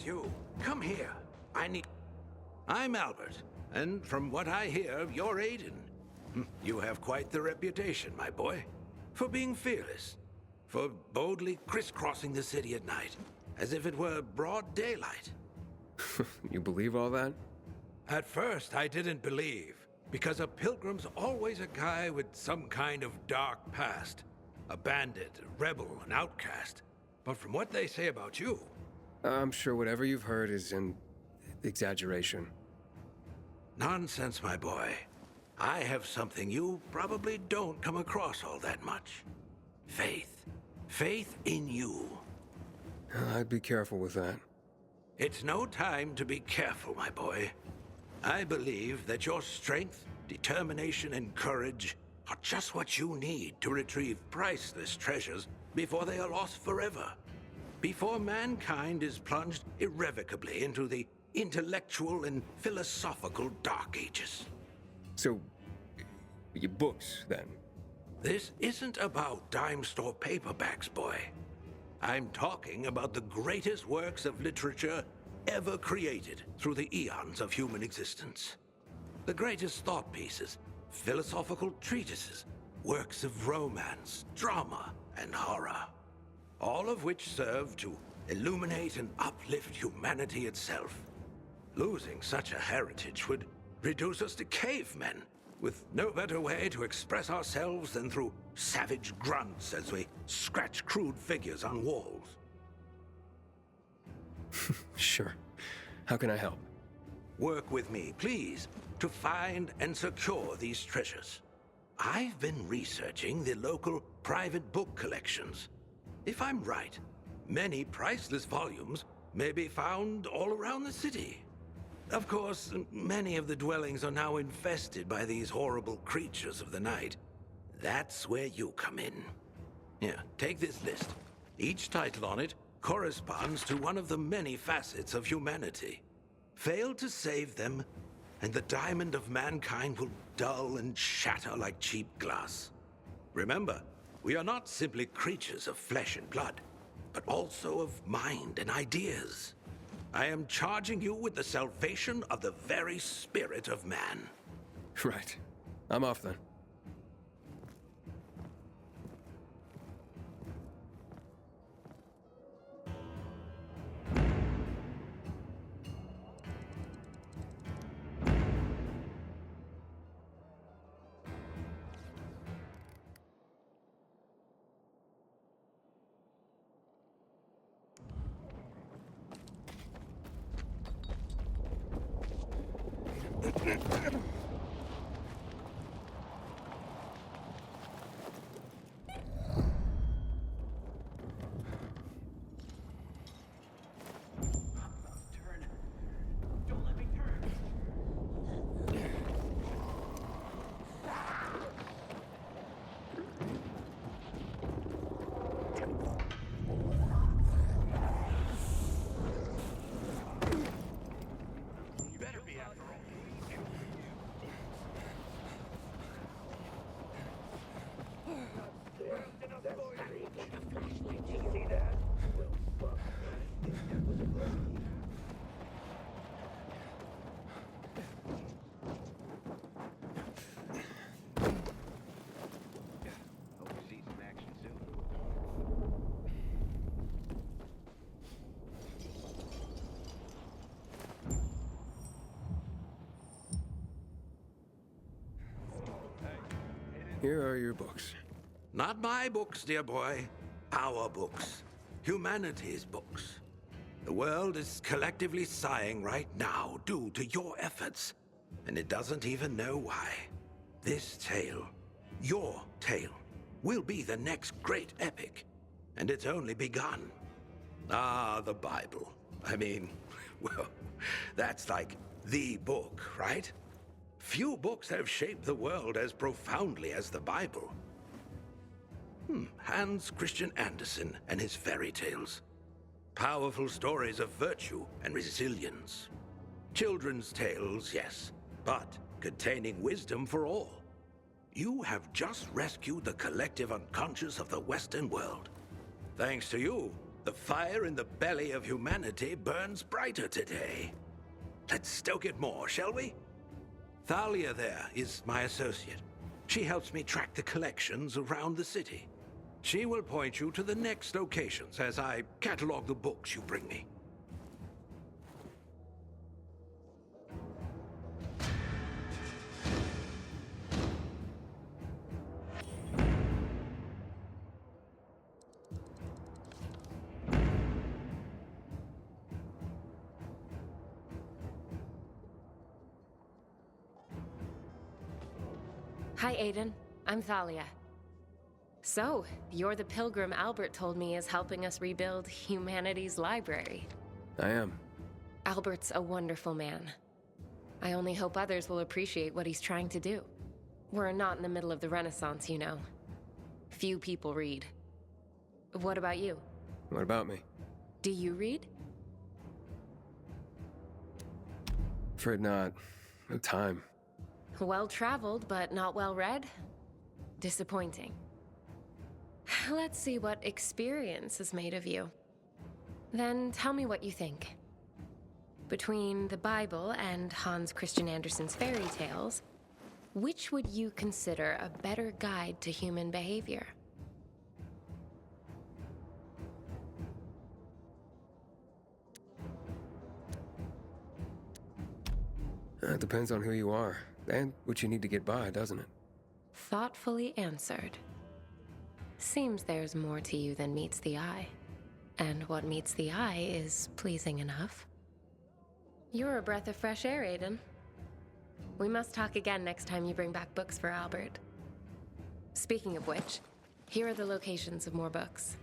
it's you. Come here. I'm Albert, and from what I hear, you're Aiden. You have quite the reputation, my boy, for being fearless, for boldly crisscrossing the city at night, as if it were broad daylight. You believe all that? At first, I didn't believe, because a pilgrim's always a guy with some kind of dark past. A bandit, a rebel, an outcast. But from what they say about you... I'm sure whatever you've heard is an exaggeration. Nonsense, my boy. I have something you probably don't come across all that much. Faith. Faith in you. I'd be careful with that. It's no time to be careful, my boy. I believe that your strength, determination, and courage are just what you need to retrieve priceless treasures before they are lost forever. Before mankind is plunged irrevocably into the intellectual and philosophical Dark Ages. So, your books, then? This isn't about dime store paperbacks, boy. I'm talking about the greatest works of literature ever created through the eons of human existence. The greatest thought pieces, philosophical treatises, works of romance, drama, and horror. All of which serve to illuminate and uplift humanity itself. Losing such a heritage would reduce us to cavemen, with no better way to express ourselves than through savage grunts as we scratch crude figures on walls. Sure. How can I help? Work with me, please, to find and secure these treasures. I've been researching the local private book collections. If I'm right, many priceless volumes may be found all around the city. Of course, many of the dwellings are now infested by these horrible creatures of the night. That's where you come in. Here, take this list. Each title on it corresponds to one of the many facets of humanity. Fail to save them, and the diamond of mankind will dull and shatter like cheap glass. Remember, we are not simply creatures of flesh and blood, but also of mind and ideas. I am charging you with the salvation of the very spirit of man. Right. I'm off then. Here are your books. Not my books, dear boy. Our books. Humanity's books. The world is collectively sighing right now due to your efforts, and it doesn't even know why. This tale, your tale, will be the next great epic, and it's only begun. Ah, the Bible. I mean, well, that's like the book, right? Few books have shaped the world as profoundly as the Bible. Hans Christian Andersen and his fairy tales. Powerful stories of virtue and resilience. Children's tales, yes, but containing wisdom for all. You have just rescued the collective unconscious of the Western world. Thanks to you, The fire in the belly of humanity burns brighter today. Let's stoke it more, shall we? Thalia there is my associate. She helps me track the collections around the city. She will point you to the next locations as I catalog the books you bring me. Hi, Aiden. I'm Thalia. So, you're the pilgrim Albert told me is helping us rebuild humanity's library. I am. Albert's a wonderful man. I only hope others will appreciate what he's trying to do. We're not in the middle of the Renaissance, you know. Few people read. What about you? What about me? Do you read? Afraid not. No time. Well-traveled, but not well-read? Disappointing. Let's see what experience is made of you. Then tell me what you think. Between the Bible and Hans Christian Andersen's fairy tales, which would you consider a better guide to human behavior? It depends on who you are, and what you need to get by, doesn't it? Thoughtfully answered. Seems there's more to you than meets the eye. And what meets the eye is pleasing enough. You're a breath of fresh air, Aiden. We must talk again next time you bring back books for Albert. Speaking of which, here are the locations of more books.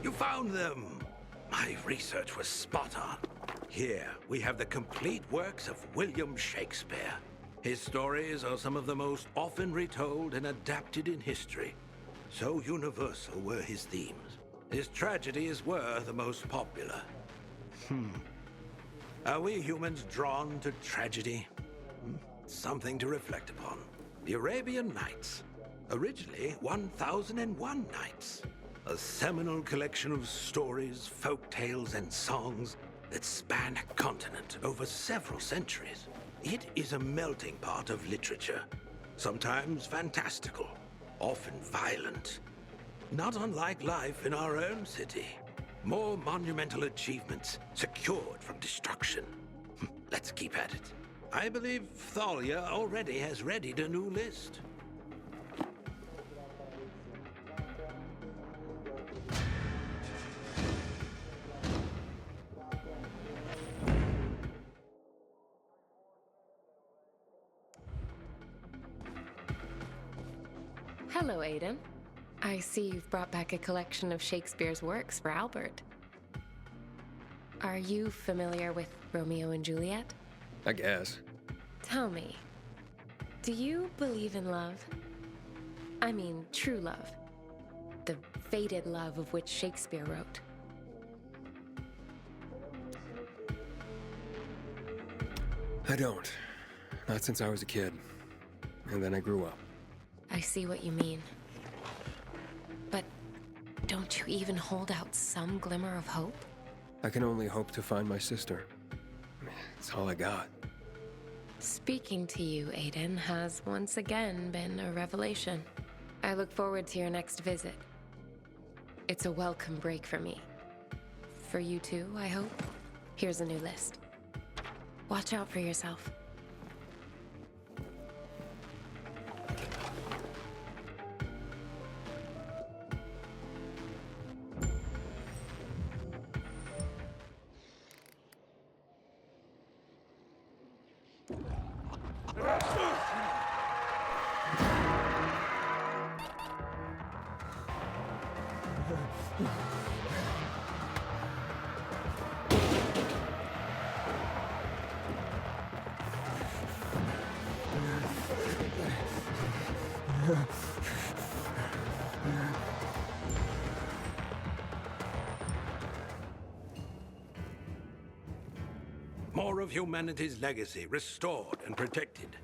You found them! My research was spot on. Here, we have the complete works of William Shakespeare. His stories are some of the most often retold and adapted in history. So universal were his themes. His tragedies were the most popular. Are we humans drawn to tragedy? Something to reflect upon. The Arabian Nights. Originally 1001 Nights. A seminal collection of stories, folk tales, and songs that span a continent over several centuries. It is a melting pot of literature, sometimes fantastical, often violent. Not unlike life in our own city. More monumental achievements secured from destruction. Let's keep at it. I believe Thalia already has readied a new list. Hello, Aiden. I see you've brought back a collection of Shakespeare's works for Albert. Are you familiar with Romeo and Juliet? I guess. Tell me, do you believe in love? I mean, true love. The fated love of which Shakespeare wrote. I don't. Not since I was a kid. And then I grew up. I see what you mean. you even hold out some glimmer of hope? I can only hope to find my sister. It's all I got. Speaking to you, Aiden, has once again been a revelation. I look forward to your next visit. It's a welcome break for me. For you too, I hope. Here's a new list. Watch out for yourself. More of humanity's legacy restored and protected.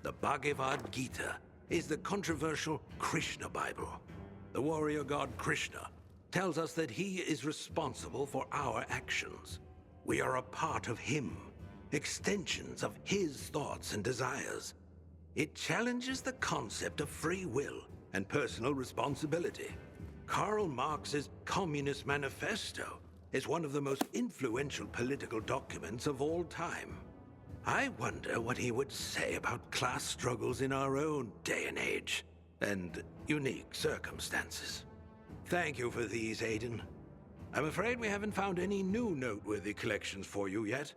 The Bhagavad Gita is the controversial Krishna Bible. The warrior god Krishna tells us that he is responsible for our actions. We are a part of him, extensions of his thoughts and desires. It challenges the concept of free will and personal responsibility. Karl Marx's Communist Manifesto is one of the most influential political documents of all time. I wonder what he would say about class struggles in our own day and age, and unique circumstances. Thank you for these, Aiden. I'm afraid we haven't found any new noteworthy collections for you yet,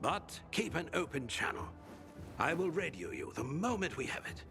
but keep an open channel. I will radio you the moment we have it.